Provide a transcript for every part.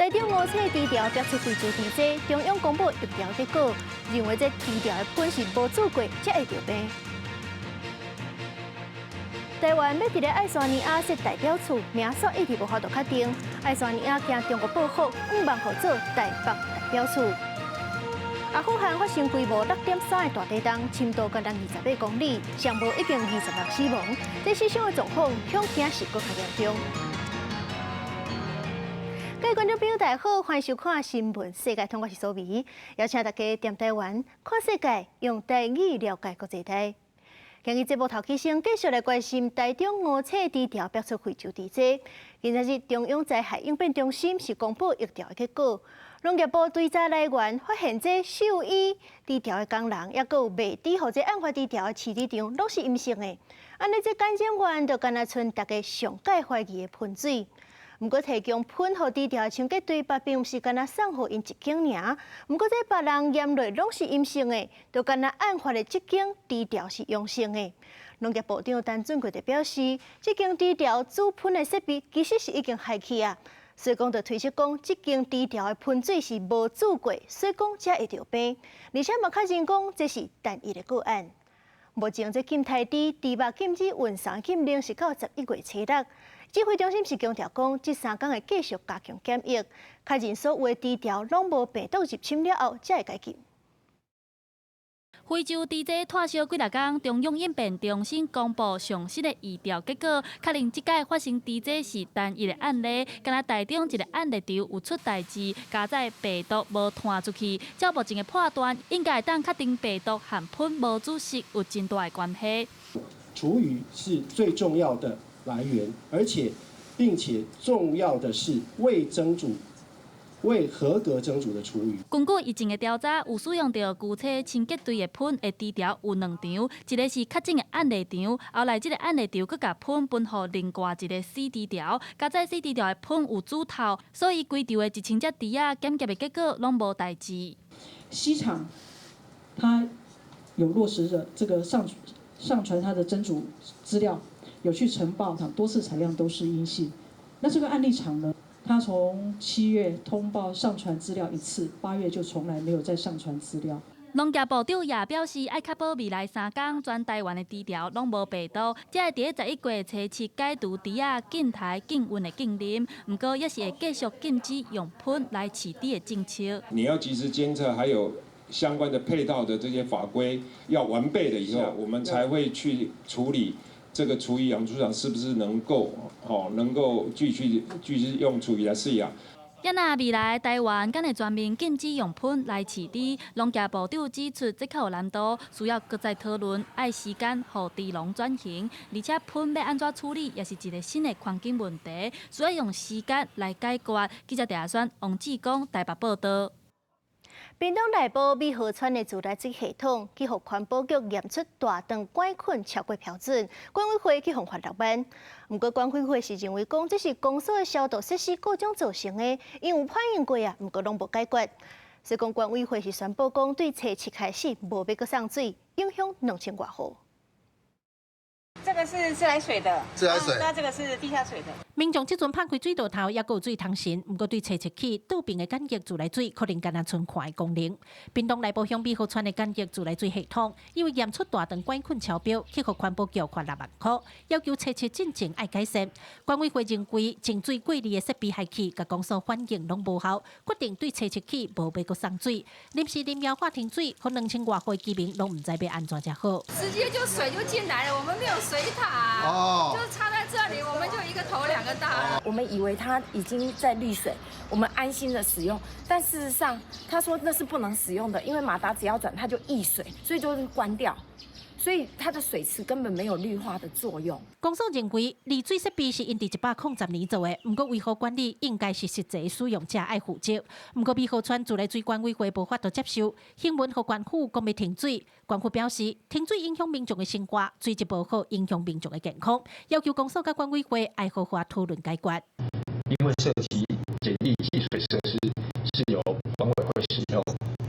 台中5测低调标出贵州地质，中央公布疫调结果，认为这低调的喷是无做过才会着病。台湾要伫咧爱沙尼亚设代表处，名数一直无法度确定。爱沙尼亚惊中国报复，5万号做台北代表处。阿富汗发生规模6.3的大地震，深度高达28公里，上无已经20人死亡。这世上的状况，恐惊是更加严重。各位观众朋友，大家好，欢迎收看《新闻世界通》，我是苏眉，邀请大家踮台湾看世界，用台语了解国际大。今日节目头起先继续来关心台中5测低调标出贵州地质。今仔日中央灾害应变中心是公布疫调的结果，农业部追查来源发现，这受医低调的工人，也佫有卖低或者案发低调的饲猪场，拢是阴性的。安尼这检检员就干那剩大家上界怀疑的喷水。毋过提供喷互低调的清洁队，并毋是干那送互因一间尔。毋过这别人验落拢是阴性的，就干那案发的这间低调是阳性的。农业部长陈俊贵就表示，这间低调主喷的设备其实是已经坏去啊，所以讲就推测讲，这间低调的喷水是无煮过，所以讲才会着病。而且嘛，确认讲这是单一的个案。目前这禁台猪肉禁止运送禁令是到11月7日。指挥中心是强调讲，这3天会继续加强检疫，确认所有的低调拢无病毒入侵了后，才会解禁。非洲地质拖烧几日天，中央应变中心公布详细的疫调结果，确认这届发生地质是单一的案例，敢若台中一个案例场有出代志，加在病毒无传出去。照目前的判断，应该会当确定病毒和喷无煮熟有真大的关系。厨余是最重要的来源，并且重要的是未合格蒸煮的厨余。根据以前的调查，有使用到具体清洁队的喷的低调有2场，一个是确诊的案例场，后来这个案例场佫甲喷分予另外一个 C 低调，加在 C 低调的喷有煮透，所以规场的1000只猪仔检验的结果拢无代志。西厂它有落实的这个上传它的蒸煮资料，有去呈报，它多次采样都是阴性。那这个案例厂呢？他从7月通报上传资料1次，8月就从来没有再上传资料。农业部长也表示，要确保未来3天全台湾的低调拢无病毒，才会伫11月初7解除猪仔禁台禁运的禁令。不过，也是会继续禁止用喷来饲猪的政策。你要及时监测，还有相关的配套的这些法规要完备了以后，我们才会去处理。这个厨余养猪场是不是能够继续用厨余来饲养？也若未来台湾敢会全面禁止用喷来饲猪，农业部长指出，这较有难度，需要搁再讨论，爱时间互猪农转型，而且喷要安怎处理，也是一个新的环境问题，需要用时间来解决。记者陈选王志光台北报道。屏东内部美和村的自来水系统，去互环保局验出大肠杆菌超过标准，管委会去互罚6万。不过管委会是认为讲，这是公所的消毒设施故障造成的，因有反映过啊，不过拢无解决。所以讲管委会是宣布讲，对初7开始无要搁送水，影响2000多户。这个是自来水的，自来水，那这个是地下水的。民众即阵拍开水道头，也有水通行，不过对初7起倒边的干净自来水可能敢若存款的功能。屏东内部乡美和村的干净自来水系统，因为验出大肠杆菌超标，去互环保局罚6万块，要求初7进前爱改善。管委会认为净水过滤的设备害去，甲公所反映拢无效，决定对初7起无要搁送水，临时临要化停水，互2000多户居民拢唔知要安怎才好。直接就水就进来了，我们没有水塔，就是插在这里，我们就一个头2个大了。我们以为它已经在滤水，我们安心的使用，但事实上他说那是不能使用的，因为马达只要转它就溢水，所以就是关掉。所以它的水池根本没有绿化的作用。公所认为，滤水设备是因伫100年做的，不过维护管理应该是实际使用者爱负责。不过美和村自来水管委会无法度接受，新闻和县府讲要停水。县府表示，停水影响民众的生活，水质不好影响民众的健康，要求公所甲管委会爱好好讨论解决。因为涉及简易集水设施是由管委会使用，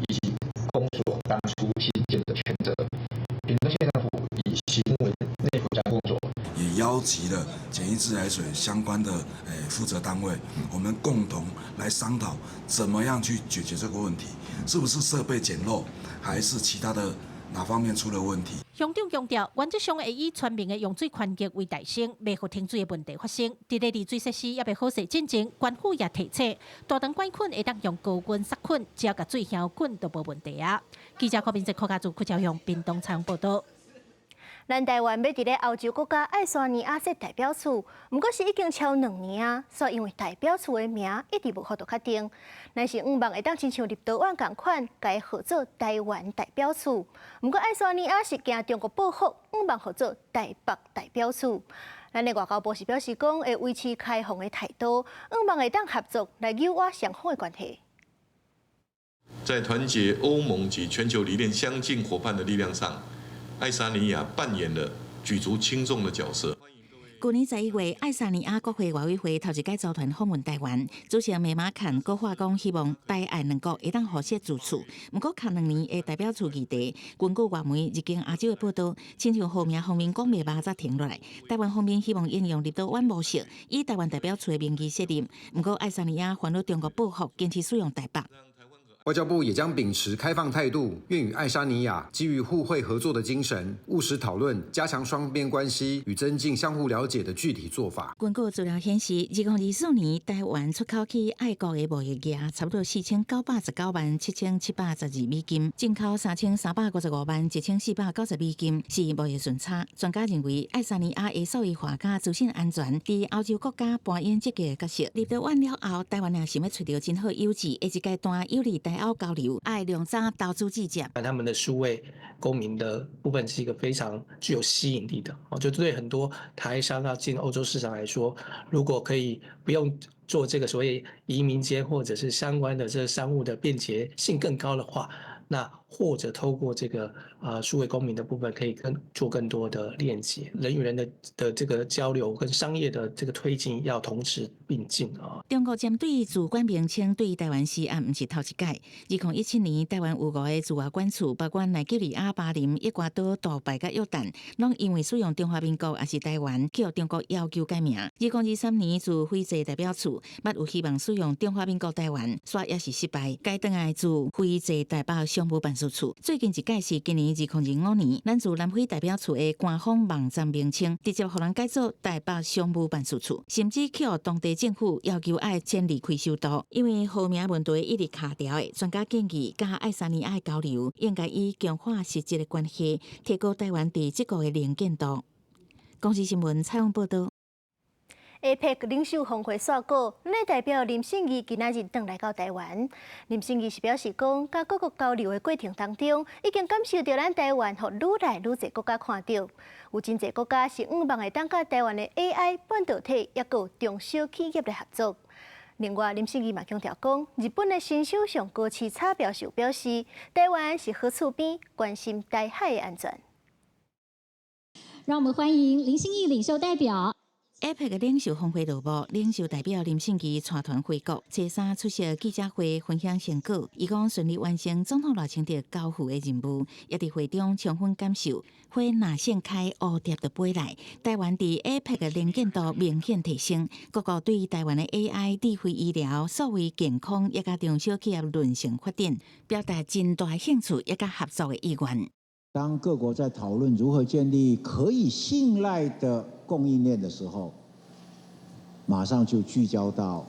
以及公所当初新建的权责。屏东县政府以行为内部工作，也邀集了简易自来水相关的负责单位，我们共同来商讨怎么样去解决这个问题，是不是设备简陋，还是其他的哪方面出了问题？乡长强调，原则上会以全民的用水权益为大先，袂互停水的问题发生。伫咧治水设施也袂好势进前，官府也提醒，大肠管菌会当用高温杀菌，只要甲水消菌都无问题啊。记者柯明哲、柯家柱、柯朝阳、屏东采访报道。咱台湾要伫咧欧洲国家爱沙尼亚设代表处，不过是已经超2年啊，所以因为代表处的名一直无法度确定。咱是望会当亲像立陶宛共款，改合作台湾代表处。不过爱沙尼亚是惊中国报复，望合作台北代表处。咱的外交部是表示讲，会维持开放的态度，望会当合作来友好双方的关系。在团结欧盟及全球理念相近伙伴的力量上。爱沙尼亚扮演了举足轻重的角色。去年11月，爱沙尼亚国会外委会头一届组团访问台湾，主席梅马坎搁话讲，希望台爱两国会当互设自处。不过，近2年的代表处议题，根据外媒日经亚洲的报道，亲像后面方面讲袂罢才停落来。台湾方面希望沿用立陶宛模式，以台湾代表处的名义设立。不过，爱沙尼亚烦恼中国报复，坚持使用台北。外交部也将秉持开放态度，愿与爱沙尼亚基于互惠合作的精神，务实讨论加强双边关系与增进相互了解的具体做法。根据资料显示，2024年台湾出口去爱国的贸易额差不多4919万7712美金，进口3355万1490美金，是贸易顺差。专家认为，爱沙尼亚的数位化加资讯安全，伫欧洲国家扮演积极的角色。立陶宛了后，台湾也想要找到真好优质，一阶段有利台澳交流，爱量早投资季节。他们的数位公民的部分是一个非常具有吸引力的，就对很多台商要进欧洲市场来说，如果可以不用做这个所谓移民间或者是相关的这商务的便捷性更高的话，那或者透过这个数位公民的部分，可以做更多的链接，人与人的这个交流跟商业的这个推进要同时并进啊。中国针对主管名称对台湾施压，不是头一届。2017年，台湾有5个驻外管处，包括奈及利亚、巴林、厄瓜多、杜拜甲约旦，拢因为使用中华民国也是台湾，去中国要求改名。2023年驻斐济代表处，捌有希望使用中华民国台湾，煞也是失败，改转来驻斐济台北商务办事处。最近一届是今年2005年，咱驻南非代表处的官方网站名称，直接互人改做台北商务办事处，甚至去予当地政府要求爱迁离开首都，因为号名问题一直卡条的。专家建议，甲爱沙尼亚的交流应该以强化实质的关系，提高台湾伫这个的能见度。公司新闻采访报道。APEC 领袖峰会煞过，咱的代表林信义今仔日转来到台湾。林信义是表示讲，甲各国交流的过程当中，已经感受到咱台湾互愈来愈侪国家看到，有真侪国家是望会当甲台湾的 AI 半导体，也有中小企业的合作。另外，林信义嘛强调讲，日本的新首相高市早表示表示，台湾是好厝边，关心台海的安全。让我们欢迎林信义领袖代表。APEC 领袖峰会落幕，领袖代表林信义带团回国，初三出席记者会分享成果。伊讲顺利完成总统赖清德交付的任务，也伫会中充分感受花若盛开，蝴蝶就飞来。台湾伫 APEC 的能见度明显提升，各国对台湾的 AI、智慧医疗、数位健康，也甲中小企业轮性发展，表达真大兴趣，也甲合作的意愿。当各国在讨论如何建立可以信赖的供应链的时候，马上就聚焦到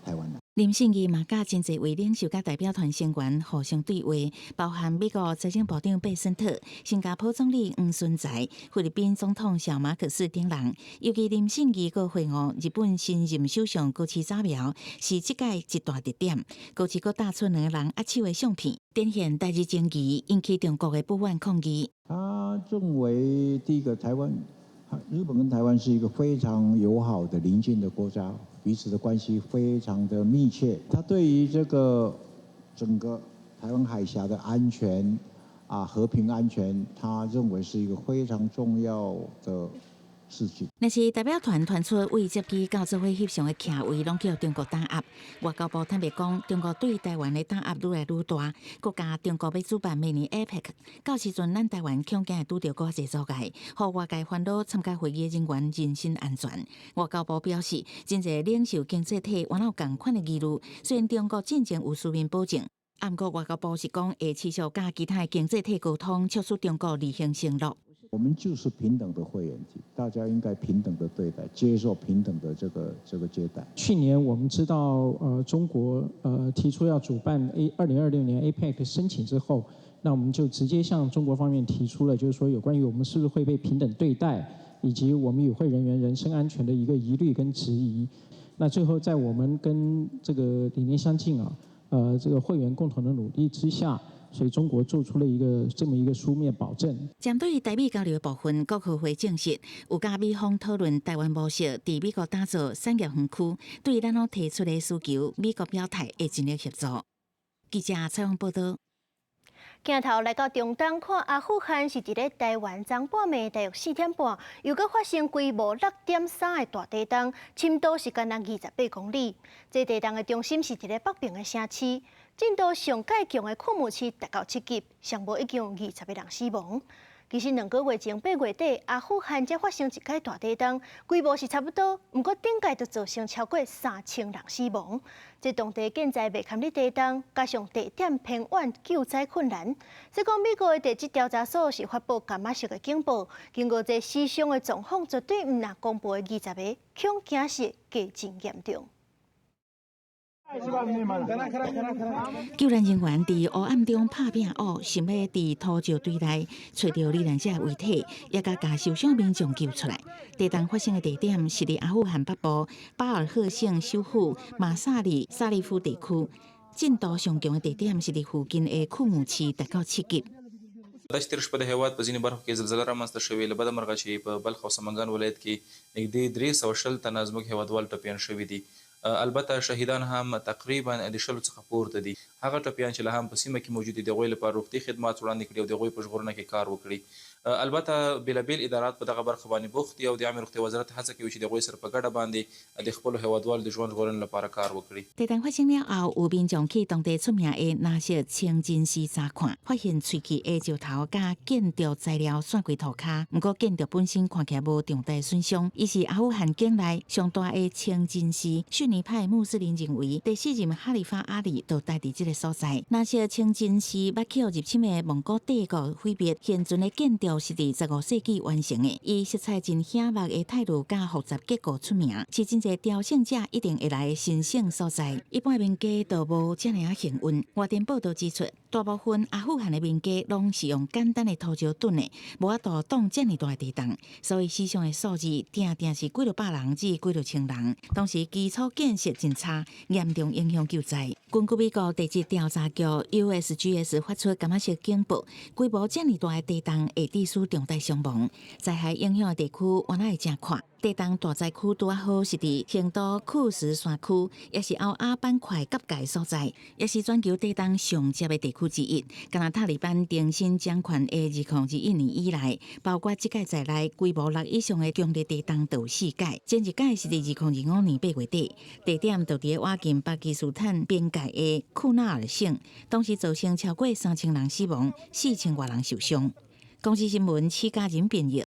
台湾了。林信义嘛，甲真侪位领袖甲代表团成员互相对话，包含美国财政部长贝森特、新加坡总理黄顺才、菲律宾总统小马可斯等人。尤其林信义个会晤日本新任首相高市早苗，是这届一大特点。高市阁带出2个人握手的相片，展现台日情谊，引起中国的不满抗议。他认为，第一个，日本跟台湾是一个非常友好的邻近的国家，彼此的关系非常的密切。他对于这个整个台湾海峡的安全和平安全，他认为是一个非常重要的事情。但是代表团传出为接机到做伙翕相的徛位，拢叫中国打压。外交部坦白讲，中国对台湾的打压愈来愈大。国家中国要主办明年 APEC， 到时阵咱台湾恐惊会拄到更侪阻碍，互外界烦恼参加会议的人员人身安全。外交部表示，真侪领袖经济体原有共款的议论，虽然中国进前有书面保证。不过外交部是讲会持续甲其他经济体沟通，促使中国履行承诺。我们就是平等的会员体，大家应该平等的对待，接受平等的这个接待。去年我们知道，中国提出要主办2026年 APEC 的申请之后，那我们就直接向中国方面提出了，就是说有关于我们是不是会被平等对待，以及我们与会人员人身安全的一个疑虑跟质疑。那最后在我们跟这个理念相近这个会员共同的努力之下，所以中国做出了这么一个书面保证。针对台美交流的部分，国科会证实有甲美方讨论台湾模式伫美国打造产业园区，对咱拢提出的需求，美国表态会尽力协助。记者采访报道。镜头来到中东看阿富汗是伫咧台湾昨半暝大约4点半，又搁发生规模6.3的大地震，深度是干那28公里。这地震的中心是伫咧北平的城市，震度上介强的库姆区达到7级，上无已经有20个人死亡。其实2个月前8月底，阿富汗才发生一届大地震，规模是差不多，不过顶届就造成超过3000人死亡。这当地现在未堪哩地震，加上地点偏远，救灾困难。所以讲，美国的地质调查所是发布伽马式的警报，经过这死伤的状况，绝对唔若公布的20个，恐惊是加真严重。救援人员伫黑暗中拍拼兀，想要伫土石堆内找到罹难者遗体，也甲受伤民众救出来。地震发生的地点是伫阿富汗北部巴尔赫省首府马萨里萨利夫地区，震度上强的地点是伫附近的库姆区，达到7级。دا چې تیر شپه د هیواد په ځینې برخو کې زلزله رامنځته شوې له بده مرغه چې په بلخ او سمنګان ولایت کې نږدې 320 تنه زموږ هیوادوال ټپیان شوي دي. البته شهیدان هم تقریبا د 100 څخه پورته دي. هغه ټپیان چې لا هم په سیمه کې موجود دي د هغوی لپاره روغتي خدمات وړاندې کړي او د هغوی په ژغورنه کې کار وکړي. البته بیلابیل ادارات په دغه برخه باندې بوخت دي او د عامه روغتیا وزارت هڅه کوي چې د هغوی سره په ګډه باندې د خپلو هیوادوالو د ژوند ژغورنې لپاره کار وکړي.地震发生了后，有民众去当地出名的纳色清真寺查看，发现喙齿的石头甲建筑材料散开涂骹，不过建筑本身看起来无重大损伤。伊是阿富汗境内上大的清真寺，逊尼派穆斯林认为第4任哈里发阿里就待伫这个所在。纳色清真寺捌去入侵的蒙古帝国毁灭，现存的建筑是伫15世纪完成的，以色彩真险恶的态度甲复杂结构出名，是真侪朝圣者一定会来的神圣所在。一般民家都无这样幸运。外电报道指出，大部分阿富汗的民家拢是用简单的土石墩的，无法度挡这么大的地震，所以死伤的数字定定是几落百人至几落千人。当时基础建设真差，严重影响救灾。根据美国地质调查局 USGS 发出伽马式警报，规模这么大的地震会致使重大伤亡，灾害影响的地区原来会真宽。地震大灾区拄好是伫兴都库什山区，也是欧亚板块交界所在，也是全球地震上接的地区之一。加拿大利班重新掌权的2021年以来，包括这届在内，规模6以上的强烈地震都有4届，前一届是伫2025年8月底，地点就伫瓦近巴基斯坦边界的库纳尔省，当时造成超过3000人死亡，4000多人受伤。公司新闻4家人编译。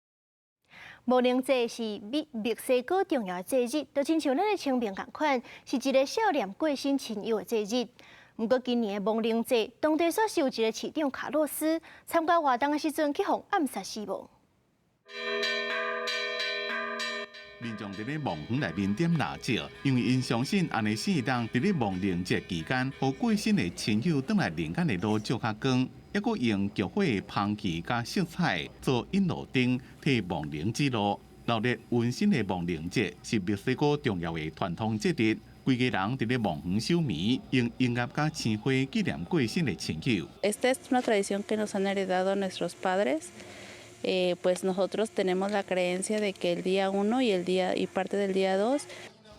无能节是墨西哥重要的节日，就亲像咱的清明同款，是一个少年过身亲友的节日。不过今年的亡灵节，当地所受一个市长卡洛斯参加活动的时阵，去互暗杀死亡。民众伫咧墓园内面点蜡烛，因为因相信安尼死人伫咧亡灵节期间，互过身的亲友倒来人间的路照较光，还佫用菊花、香气加色彩做引路灯，替亡灵指路。热烈温馨的亡灵节是墨西哥重要的传统节日，规家人伫咧墓园守暝，用音乐加鲜花纪念过身的亲友。Esta es una tradición que nos han heredado nuestros padres. Pues nosotros tenemos la creencia de que el día 1 y parte del día 2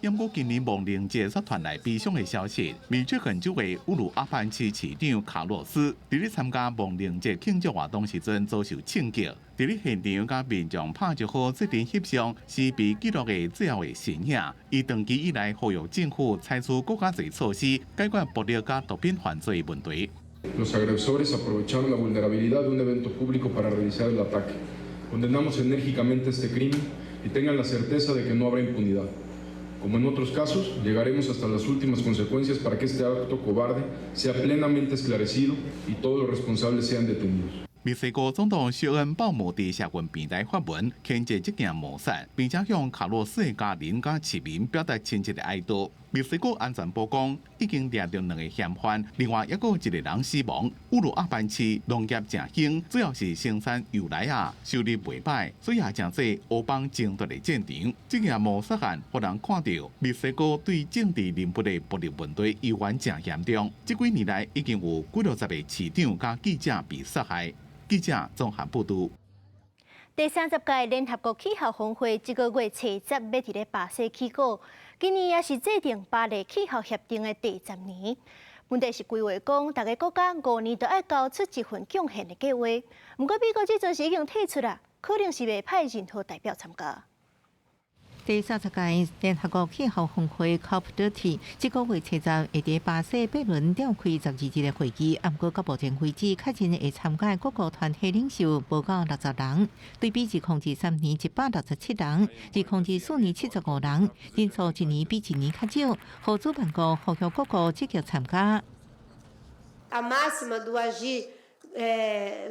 因过今年亡灵节所传来悲伤的消息，美国很久的乌鲁阿班市市长卡洛斯，伫咧参加亡灵节庆祝活动时阵遭受枪击，伫咧现场甲民众拍照后，这段翕相是被记录的最后的身影。伊长期以来呼吁政府采取更加侪措施，解决暴力甲毒品犯罪问题。Los agresores aprovecharon la vulnerabilidad de un evento público para realizar el ataque. Condenamos enérgicamente este crimen y tengan la certeza de que no habrá impunidad. Como en otros casos, llegaremos hasta las últimas consecuencias para que este acto cobarde sea plenamente esclarecido y todos los responsables sean detenidos. 墨西哥总统肖恩·鲍姆伫社群平台发文谴责这件谋杀，并且向卡洛斯的家人甲市民表达深切的哀悼。墨西哥安全部讲，已经抓到2个嫌犯，另外还有1个人死亡。乌鲁阿班市农业正兴，主要是生产油奶啊，收入袂歹，所以也真济乌帮争夺的战场。这件谋杀案让人看到墨西哥对政治人物的暴力问题依然正严重。这几年来，已经有60个市长甲记者被杀害。记者综合报道。第30届联合国气候峰会这个月初10要伫咧巴西起果，今年也是制定巴黎气候协定的第10年。问题是规划讲，大家国家5年都要交出一份贡献的计划。不过美国这阵是已经退出啦，可能是未派任何代表参加。第30届联合国气候峰会 COP30 这个月初10会伫巴西贝伦召开12日的会议，不过到目前为止，确认会参加各国团体领袖无到60人，对比2023年167人，2024年75人，人数一年比一年较少。互主办国呼吁各国积极参加。A máxima do agir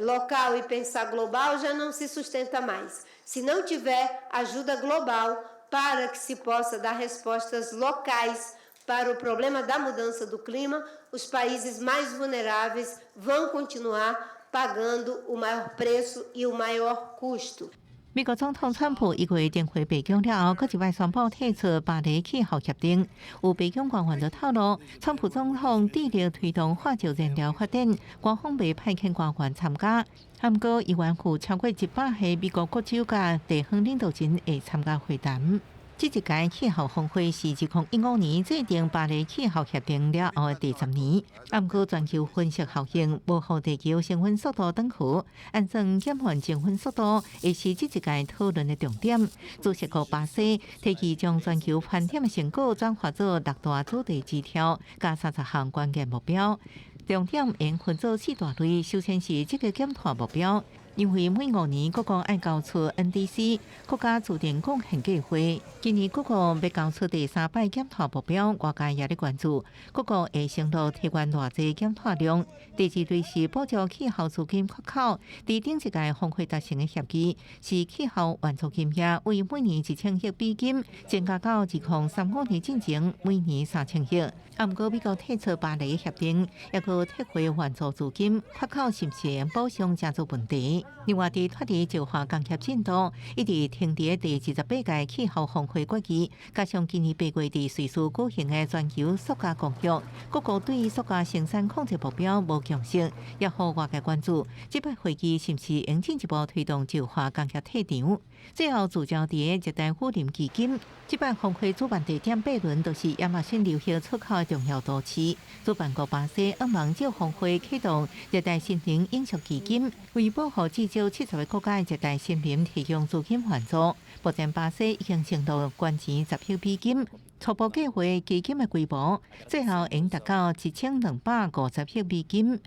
local e pensar global já não se sustenta mais. Se não tiver ajuda global para que se possa dar respostas locais para o problema da mudança do clima, os países mais vulneráveis vão continuar pagando o maior preço e o maior custo. 美国总统川普1月电话白宫了后，佫一摆宣布退出巴黎气候协定。有白宫官员就透露，川普总统致力推动化石燃料发展，官方未派遣官员参加。不过，议员有超过100个美国国州甲地方领导人会参加会谈。这一届气候峰会是2015年制定巴黎气候协定了后的第10年，不过全球温室效应无互地球升温速度等于，按算减缓升温速度会是这一届讨论的重点。主席国巴西提议将全球盘点的成果转化做6大主题指标，加30项关键目标。重点应分做4大类，首先是这个减碳目标。因为每5年各国要交出 NDC 国家自定贡献计划，今年各国要交出第3摆减碳目标，外界也咧关注各国会承诺提悬偌济减碳量。第2类是补助气候资金缺口，伫顶一届峰会达成的协议是气候援助金额为每年1000亿美金，增加到2035年进前每年3000亿。不过，美国退出巴黎协定，也佮撤回援助资金，缺口是不是能补上真做问题。另外，伫脱离石化工业进度，一直停伫第28届气候峰会决议，加上今年8月伫瑞士举行的全球塑胶公约，各国对塑胶生产控制目标无共识，也互外界关注。这摆会议是不是应进一步推动石化工业退场？最后聚焦伫热带雨林基金。这摆峰会主办地点贝伦，就是亚马逊流血出口的重要都市。主办国巴西希望借峰会启动热带森林永续基金，为保护至少70个国家的热带森林提供资金援助。目前巴西已经承诺捐钱10亿美金，初步计划基金的规模最后应达到1250亿美金。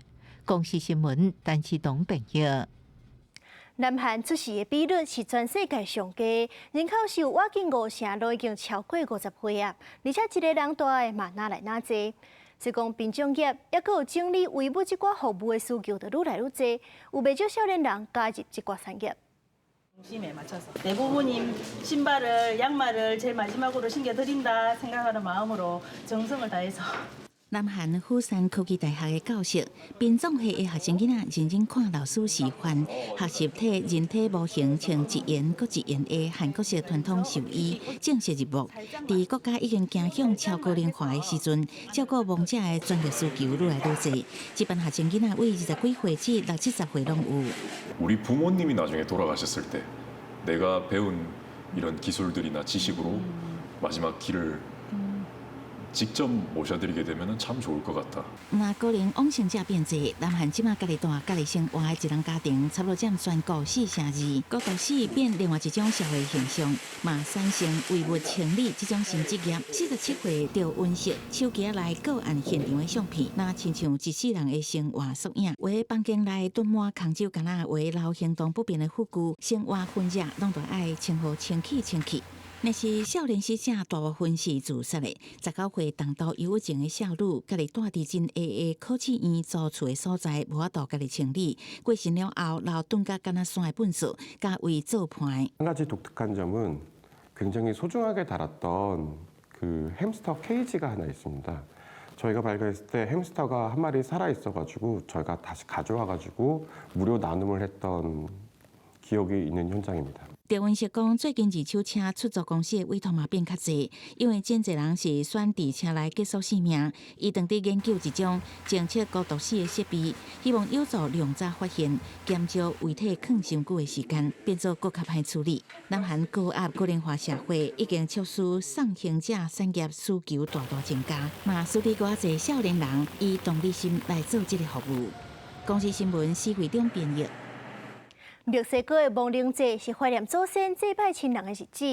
公视新闻陈志东编译。南韩出事的比率是全世界上低，人口数挖进5成都已经超过50岁啊，而且一个人大的嘛哪来哪济。是讲殡葬业也佫有整理维护这寡服务的需求，就愈来愈济，有不少少年人加入这寡产业。 중심에 맞춰서 대부분님 신발을 양말을 제일 마지막으로 신겨드린다 생각하는 마음으로 정성을 다해서. 南韩釜山科技大学的教授，殡葬系的学生囡仔认真看老师示范，学习替人体模型穿一元搁一元的韩国式传统寿衣，正式入幕。伫国家已经走向超高龄化的时阵，照顾亡者的专业需求愈来愈侪。这班学生囡仔为20几岁至60-70岁拢有。 우리 부모님이 나중에 돌아가셨을 때 내가 배운 이런 기술들이나 지식으로 마지막 길을 직접 모셔드리게 되면 참 좋을 것 같다. 那高龄往生者变多，南韩即马家己大家己生活的一人家庭，差不多占全国4成2，国都市变另外一种社会现象，嘛产生维物清理这种新职业。47岁着温习手机内个案现场的相片，那亲像一世人的生活缩影。为房间内蹲满空酒干那为老行动不便的护具，生活分热拢得爱清好清气。那是少年死者大部分是自杀的。19岁重度忧郁症的少女，家己住伫真下考试院租厝的所在，无法度家己清理。过身了后，老蹲甲干那山的本事，加为做伴。 한 가지 독특한 점은 굉장히 소중하게 달았던 그 햄스터 케이지가 하나 있습니다. 저희가 발견했을 때 햄스터가 한 마리 살아 있어가지고 저희가 다시 가져와가지고 무료 나눔을 했던 기억이 있는 현장입니다. 调温社讲，最近二手车出租公司的委托嘛变较侪，因为真侪人是选伫车内结束性命。伊当伫研究一种侦测高毒死的设备，希望有助量早发现，减少遗体放伤久的时间，变做更较歹处理。南韩高压高龄化社会已经促使送行者产业需求大大增加，嘛使得偌侪少年人以同理心来做这个服务。公司新闻施惠中编译。 墨西哥的亡灵节是怀念祖先祭拜亲人的日子。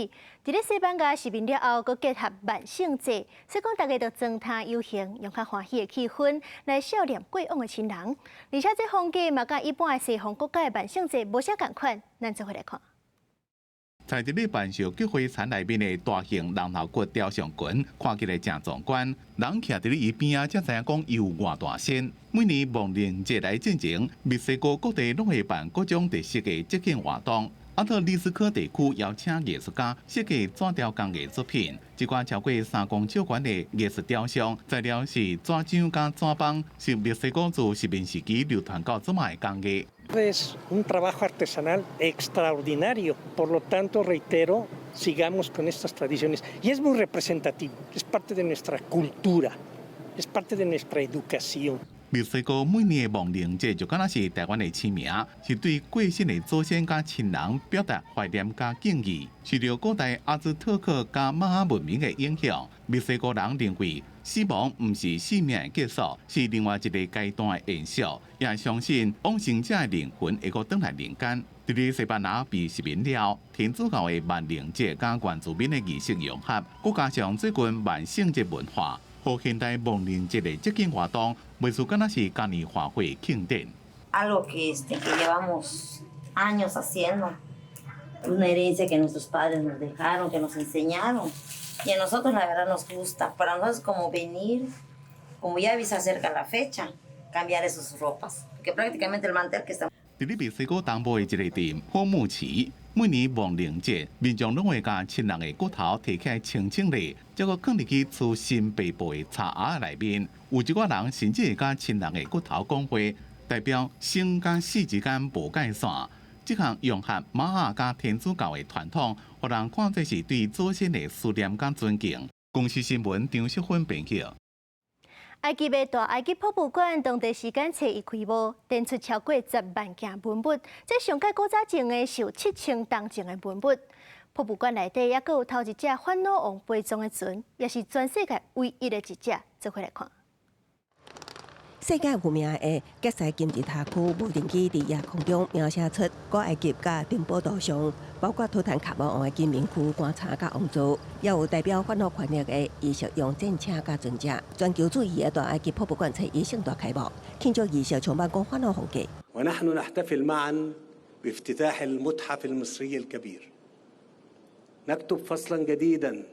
伫咧西班牙视频了后，佮结合万圣节，所以讲大家就装摊游行，用较欢喜的气氛来悼念过往的亲人。而且这风格嘛，甲一般的西方国家的万圣节无啥共款，咱做伙来看。 在伫咧万寿菊花田内面的大型人头骨雕像群，看起来真壮观。人徛伫咧伊边啊，才知影讲伊有偌大仙。每年亡灵节来进前，墨西哥各地拢会办各种特色的节庆活动。阿特利斯科地区邀请艺术家设计纸雕工艺作品，一寡超过3公尺悬的艺术雕像，材料是纸浆加纸棒，是墨西哥自19世纪流传到即卖的工艺。 Es un trabajo artesanal extraordinario, por lo tanto, reitero, sigamos con estas tradiciones. Y es muy representativo, es parte de nuestra cultura, es parte de nuestra educación. 墨西哥每年的亡灵节就敢若是台湾的起名，是对过身的祖先甲亲人表达怀念甲敬意。受到古代阿兹特克甲玛雅文明的影响，墨西哥人认为死亡毋是生命的结束，是另外一个阶段的延续，也相信往生者的灵魂会阁转来人间。伫咧西班牙被殖民了，天主教的万灵节甲原住民的仪式融合，佮加上最近万圣节文化。 和现代亡灵节的节庆活动，袂输敢若是嘉年华会庆典。Algo que llevamos años haciendo, una herencia que nuestros padres nos dejaron, que nos enseñaron, y a nosotros la verdad nos gusta. Para nosotros como venir, como ya se acerca la fecha, cambiar esas ropas, porque prácticamente el mantel que estamos. 伫咧墨西哥东部的一个店火木市。 每年亡灵节，民众拢会将亲人的骨头摕起来清理，再搁放入去厝新北部的茶盒内面。有一寡人甚至会将亲人的骨头讲话，代表生甲死之间无界线。这项融合玛雅甲天主教的传统，互人看作是对祖先的思念甲尊敬。公司新闻张淑芬编辑。 埃及的大埃及博物馆当地时间初一开幕，展出超过10万件文物，这上届古早前的是有7000当前的文物。博物馆内底也阁有头一只法老王陪葬的船，也是全世界唯一的一只。做伙来看。 世界有名的吉塞金字塔区无人机伫夜空中描写出古埃及甲顶部图像，包括图坦卡蒙王的金明窟、棺材甲王座，也有代表法老权力的仪式用战车甲船只。全球最大的大埃及博物馆初一盛大开幕，庆祝仪式充满讲法老风格。ونحن نحتفل معا بافتتاح المتحف المصري الكبير. نكتب فصلا جديدا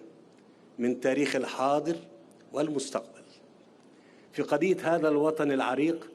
من تاريخ الحاضر والمستقبل. في قضية هذا الوطن العريق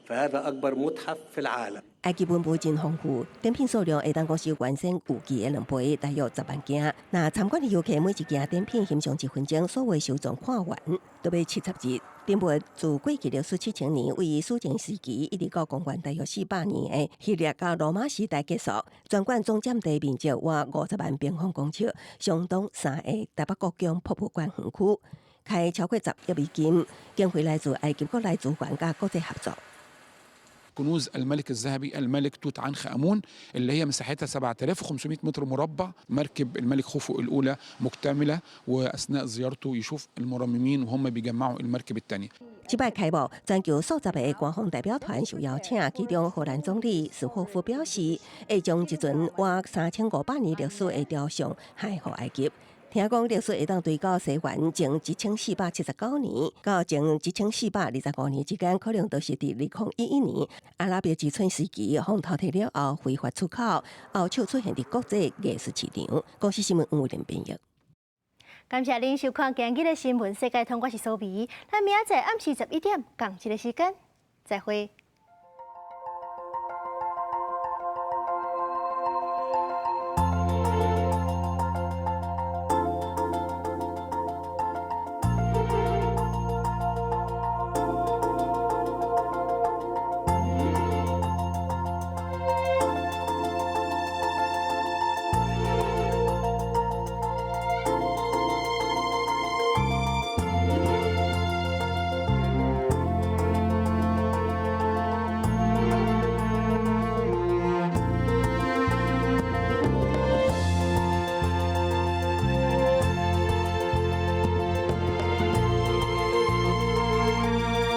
فهذا أكبر متحف في العالم. 埃及文物真丰富，展品数量会当讲是完整有记的2倍，大约10万件。那参观的游客每一件展品欣赏1分钟，所谓收藏看完都要70日。展物自过去历史7000年，位于史前时期一直到公元大约400年的希腊到罗马时代结束。全馆总占地面积约50万平方公尺，相当3个台北国境博物馆园区。 开超过10亿美金，经费来自埃及国内资源甲国际合作。كنوز الملك الذهبي الملك توت عنخ آمون اللي هي مساحتها 7500 متر مربع. مركب الملك خوفو الأولى مكتملة، وأثناء زيارته يشوف المرممين وهم بيجمعوا المركب الثانية.即摆开幕，全球数十个官方代表团受邀请，其中荷兰总理斯霍夫表示，会将一尊活3500年历史的雕像献予埃及。听讲历史会当追到西元前1479年到前1425年之间，可能都是伫2011年阿拉伯之春时期风淘汰了后非法出口，后手出现伫国际艺术市场。公司新闻吴林编译。感谢您收看今日的新闻世界通，我是苏眉。咱明仔载暗时11点，同一个时间再会。